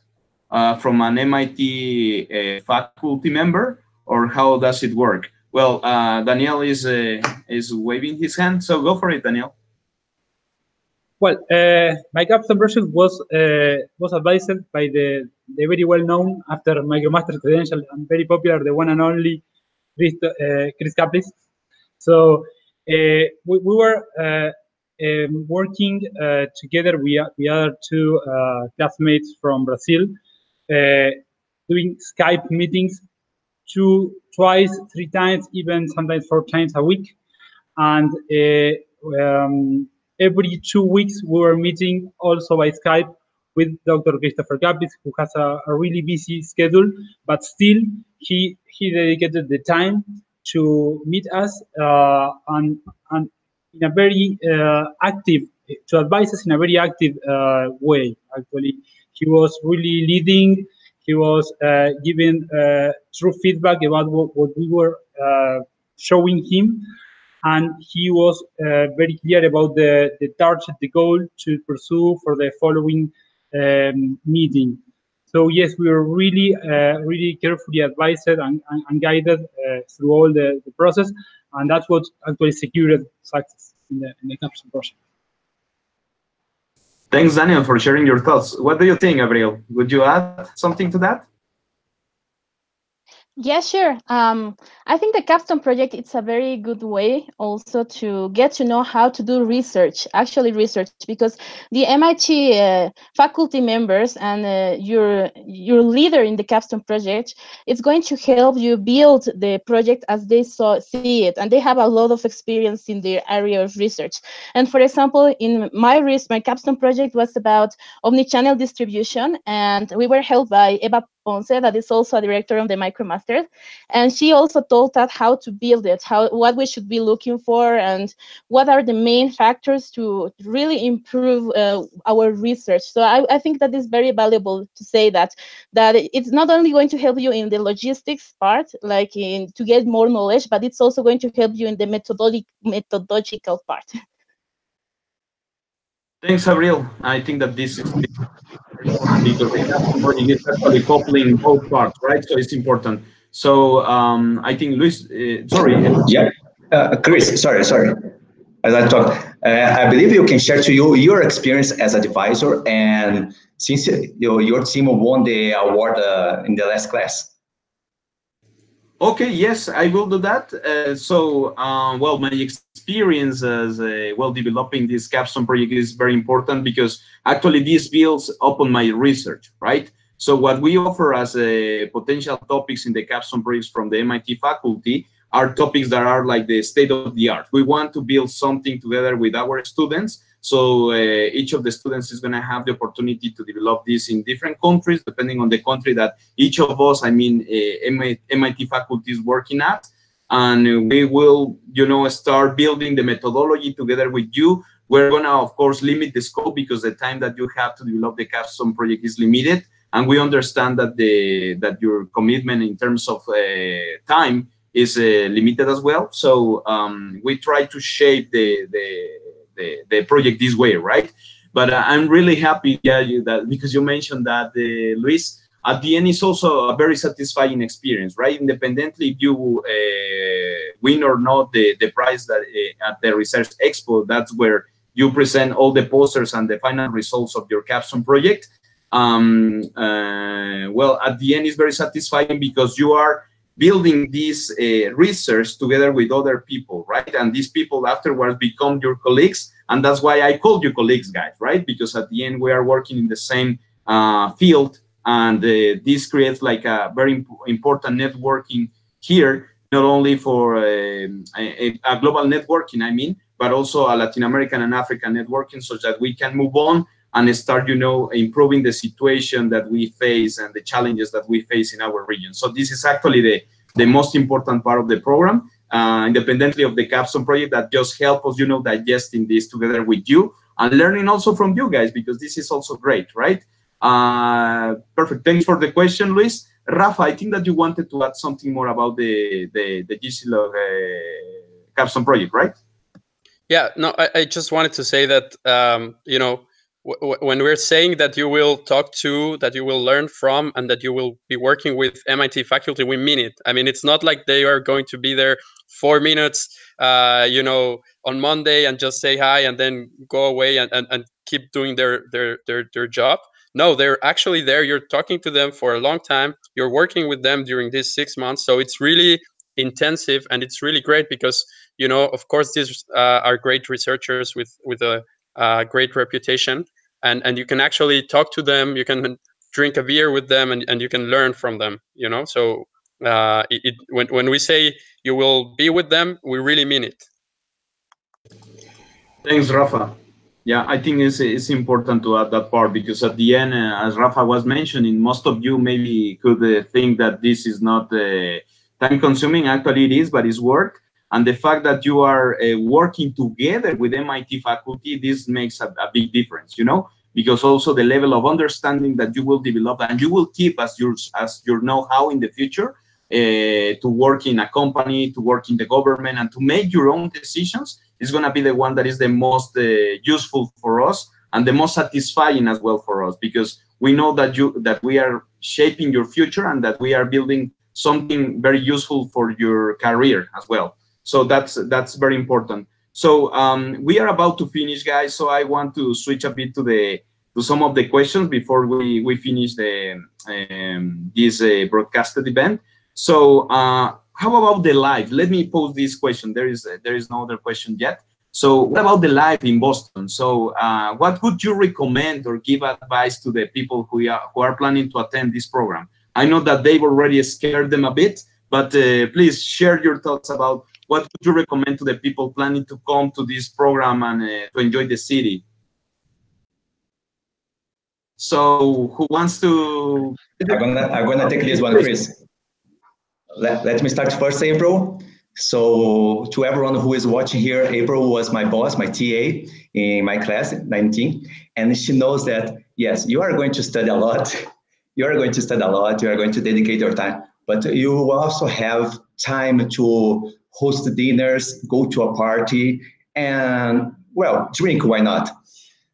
A: from an MIT faculty member, or how does it work? Well, Daniel is waving his hand, so go for it, Daniel.
D: Well, my capstone project was advised by the very well-known, after MicroMaster credential and very popular, the one and only Chris Kaplis. So we were working together with other two classmates from Brazil, doing Skype meetings twice, 3 times, even sometimes 4 times a week. And every 2 weeks, we were meeting also by Skype with Dr. Christopher Kaplis, who has a really busy schedule, but still he dedicated the time to meet us and in a very active, to advise us in a very active way. Actually, he was really leading. He was giving true feedback about what we were showing him, and he was very clear about the target, the goal to pursue for the following meeting. So yes, we were really, really carefully advised and guided through all the process, and that's what actually secured success in the capstone project.
A: Thanks, Daniel, for sharing your thoughts. What do you think, Gabriel? Would you add something to that?
E: Yeah, sure. I think the capstone project, it's a very good way also to get to know how to do research, actually research, because the MIT faculty members and your leader in the capstone project, it's going to help you build the project as they see it, and they have a lot of experience in their area of research. And for example, in my capstone project was about omnichannel distribution, and we were helped by Eva Ponce, that is also a director of the MicroMaster, and she also told us how to build it, what we should be looking for, and what are the main factors to really improve our research. So I think that is very valuable to say that it's not only going to help you in the logistics part, like to get more knowledge, but it's also going to help you in the methodological part.
A: Thanks, Gabriel. I think that this is important because the capstone project is actually coupling both parts, right? So it's important. So I think Luis, sorry.
C: Yeah, Chris, sorry. As I talk, I believe you can share to you your experience as an advisor, and since your team won the award in the last class.
A: Okay, yes, I will do that. Well, my experience as developing this capstone project is very important because actually this builds upon my research, right? So what we offer as potential topics in the capstone projects from the MIT faculty are topics that are like the state of the art. We want to build something together with our students. So each of the students is going to have the opportunity to develop this in different countries, depending on the country that each of us, MIT faculty is working at. And we will, start building the methodology together with you. We're going to, of course, limit the scope because the time that you have to develop the capstone project is limited. And we understand that that your commitment in terms of time is limited as well. So we try to shape the project this way, right? But I'm really happy that because you mentioned that, Luis, at the end it's also a very satisfying experience, right? Independently if you win or not the prize that at the Research Expo, that's where you present all the posters and the final results of your capstone project. Well, at the end it's very satisfying because you are building this research together with other people, right? And these people afterwards become your colleagues. And that's why I called you colleagues, guys, right? Because at the end, we are working in the same field. And this creates like a very important networking here, not only for a global networking, but also a Latin American and African networking so that we can move on and start, improving the situation that we face and the challenges that we face in our region. So this is actually the most important part of the program, independently of the capstone project, that just help us, digesting this together with you and learning also from you guys, because this is also great, right? Perfect. Thanks for the question, Luis. Rafa, I think that you wanted to add something more about the GCLOG capstone project, right?
G: Yeah, no, I just wanted to say that, when we're saying that you will talk to, that you will learn from, and that you will be working with MIT faculty, we mean it. I mean, it's not like they are going to be there 4 minutes, on Monday and just say hi and then go away and keep doing their job. No, they're actually there. You're talking to them for a long time. You're working with them during these 6 months. So it's really intensive, and it's really great because, of course, these are great researchers with a great reputation, and you can actually talk to them, you can drink a beer with them, and you can learn from them, so when we say you will be with them, we really mean it.
A: Thanks, Rafa. Yeah, I think it's important to add that part, because at the end, as Rafa was mentioning, most of you maybe could think that this is not time consuming. Actually it is, but it's work. And the fact that you are working together with MIT faculty, this makes a big difference, because also the level of understanding that you will develop and you will keep as your know-how in the future to work in a company, to work in the government, and to make your own decisions is going to be the one that is the most useful for us and the most satisfying as well for us, because we know that we are shaping your future and that we are building something very useful for your career as well. So that's very important. So we are about to finish, guys. So I want to switch a bit to some of the questions before we finish this broadcasted event. So how about the live? Let me pose this question. There is no other question yet. So what about the live in Boston? So what would you recommend or give advice to the people who are planning to attend this program? I know that they've already scared them a bit, but please share your thoughts about what would you recommend to the people planning to come to this program and to enjoy the city. So who wants to?
C: I'm gonna take this one, Chris. Let me start first, April. So to everyone who is watching here, April was my boss, my TA in my class, 19, and she knows that, yes, you are going to study a lot. You are going to study a lot. You are going to dedicate your time, but you also have time to host dinners, go to a party, and, well, drink, why not?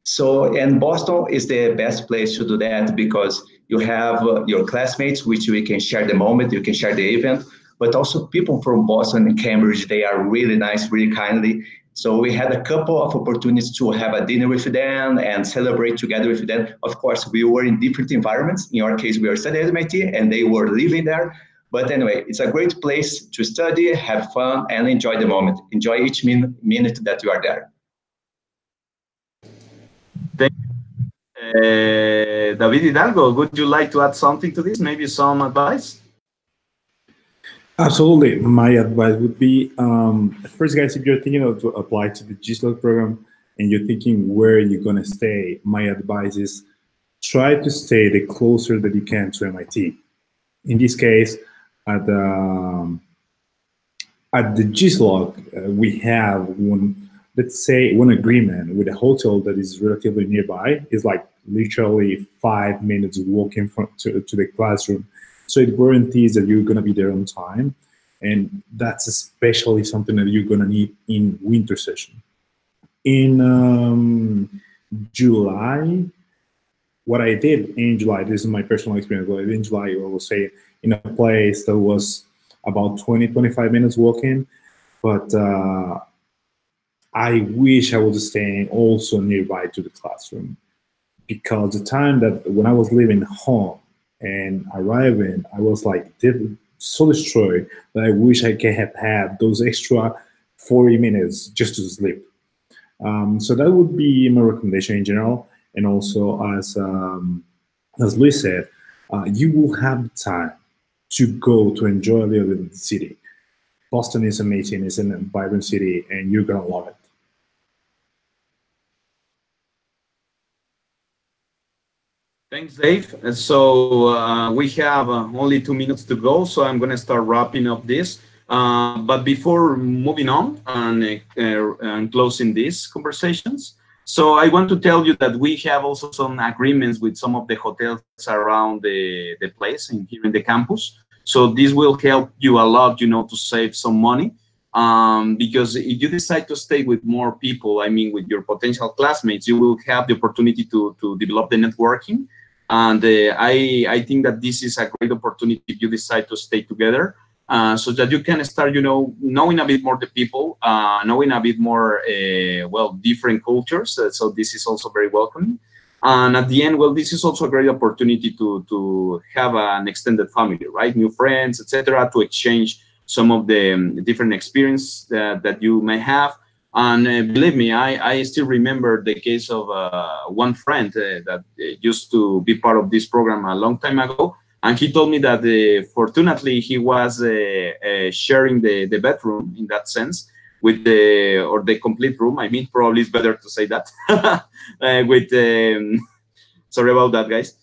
C: So, and Boston is the best place to do that because you have your classmates, which we can share the moment, you can share the event, but also people from Boston and Cambridge, they are really nice, really kindly. So we had a couple of opportunities to have a dinner with them and celebrate together with them. Of course, we were in different environments. In our case, we were studying at MIT and they were living there. But anyway, it's a great place to study, have fun, and enjoy the moment. Enjoy each minute that you are there.
A: Thank you. David Hidalgo, would you like to add something to this? Maybe some advice?
B: Absolutely. My advice would be, first, guys, if you're thinking of to apply to the GCLOG program and you're thinking where you're going to stay, my advice is try to stay the closer that you can to MIT. In this case, at the GCLOG, we have one agreement with a hotel that is relatively nearby. It's like literally 5 minutes walking to the classroom. So it guarantees that you're going to be there on time. And that's especially something that you're going to need in winter session. In July, what I did in July, this is my personal experience, what I did in July, I will say, in a place that was about 20-25 minutes walking, but I wish I was staying also nearby to the classroom, because the time that when I was leaving home and arriving, I was like so destroyed that I wish I could have had those extra 40 minutes just to sleep. So that would be my recommendation in general. And also, as Luis said, you will have the time to go to enjoy a little bit of the city. Boston is amazing. It's a vibrant city, and you're going to love it.
A: Thanks, Dave. So we have only 2 minutes to go, so I'm going to start wrapping up this. But before moving on and closing these conversations, so I want to tell you that we have also some agreements with some of the hotels around the place and here in the campus. So this will help you a lot, you know, to save some money. Because if you decide to stay with more people, I mean, with your potential classmates, you will have the opportunity to develop the networking. And I think that this is a great opportunity if you decide to stay together, so that you can start, you know, knowing a bit more the people, knowing a bit more, well, different cultures. So this is also very welcoming. And at the end, well, this is also a great opportunity to have an extended family, right? New friends, etc., to exchange some of the different experience that you may have. And believe me, I still remember the case of one friend that used to be part of this program a long time ago. And he told me that fortunately he was sharing the bedroom in that sense with or the complete room. I mean, probably it's better to say that with, sorry about that, guys.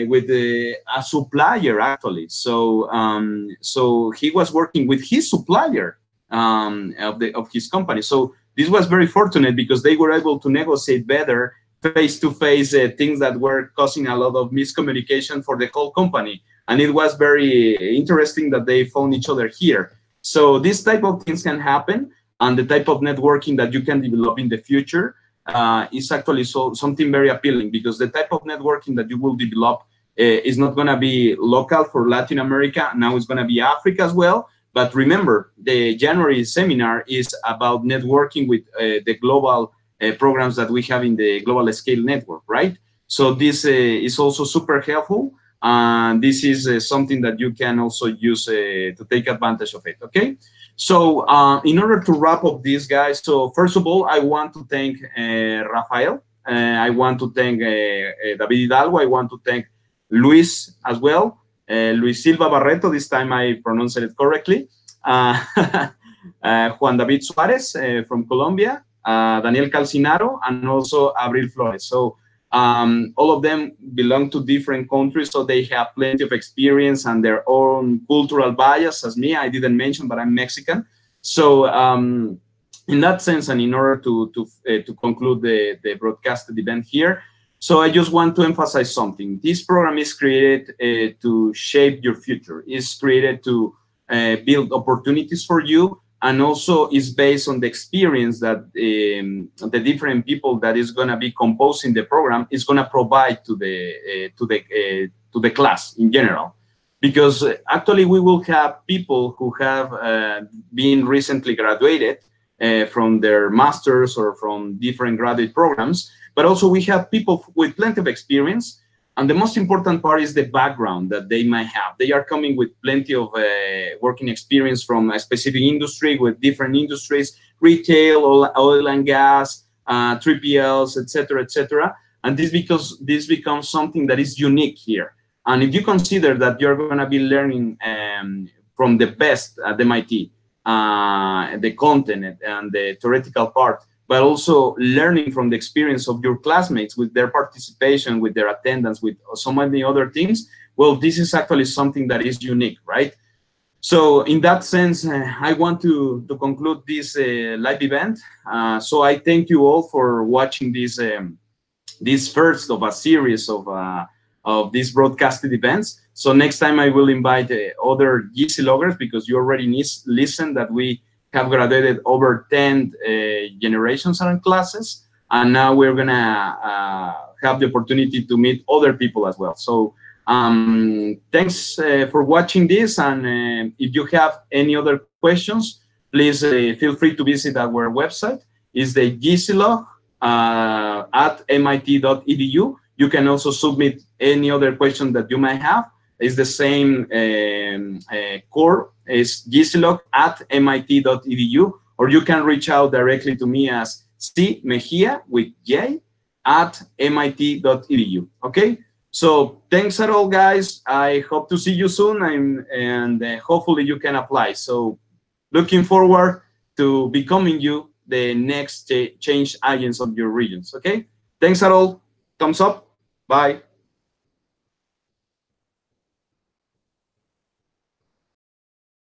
A: With a supplier actually. So so he was working with his supplier of his company. So this was very fortunate because they were able to negotiate better face-to-face things that were causing a lot of miscommunication for the whole company. and it was very interesting that they found each other here. So this type of things can happen, and the type of networking that you can develop in the future is actually something very appealing, because the type of networking that you will develop is not going to be local for Latin America. Now it's going to be Africa as well. But remember, the January seminar is about networking with the global programs that we have in the global scale network, right? So this is also super helpful. And this is something that you can also use to take advantage of it, okay? So in order to wrap up this, guys, so first of all, I want to thank Rafael. I want to thank David Hidalgo. I want to thank Luis as well. Luis Silva Barreto, this time I pronounced it correctly. Juan David Suarez from Colombia, Daniel Calcinaro, and also Abril Flores. So all of them belong to different countries, so they have plenty of experience and their own cultural bias, as me. I didn't mention, but I'm Mexican. So in that sense, and in order to conclude the broadcasted event here, so I just want to emphasize something. This program is created to shape your future. It's created to build opportunities for you, and also is based on the experience that the different people that is going to be composing the program is going to provide to the class in general. Because actually we will have people who have been recently graduated from their masters or from different graduate programs, but also we have people with plenty of experience. And the most important part is the background that they might have. They are coming with plenty of working experience from a specific industry, with different industries, retail, oil and gas, 3PLs, etc., etc. And this becomes something that is unique here. And if you consider that you're going to be learning from the best at MIT, the content and the theoretical part, but also learning from the experience of your classmates with their participation, with their attendance, with so many other things, well, this is actually something that is unique, right? So in that sense, I want to conclude this live event. So I thank you all for watching this, this first of a series of these broadcasted events. So next time I will invite other GCLOGers, because you already listened that we have graduated over 10 generations and classes, and now we're gonna have the opportunity to meet other people as well. So thanks for watching this, and if you have any other questions, please feel free to visit our website. It's the GCLOG at mit.edu. You can also submit any other question that you might have. It's the same core. It's GCLOG at mit.edu, or you can reach out directly to me as C Mejia with J at mit.edu. Okay, so thanks at all, guys. I hope to see you soon, and hopefully you can apply. So looking forward to becoming you the next change agents of your regions. Okay, thanks at all. Thumbs up. Bye.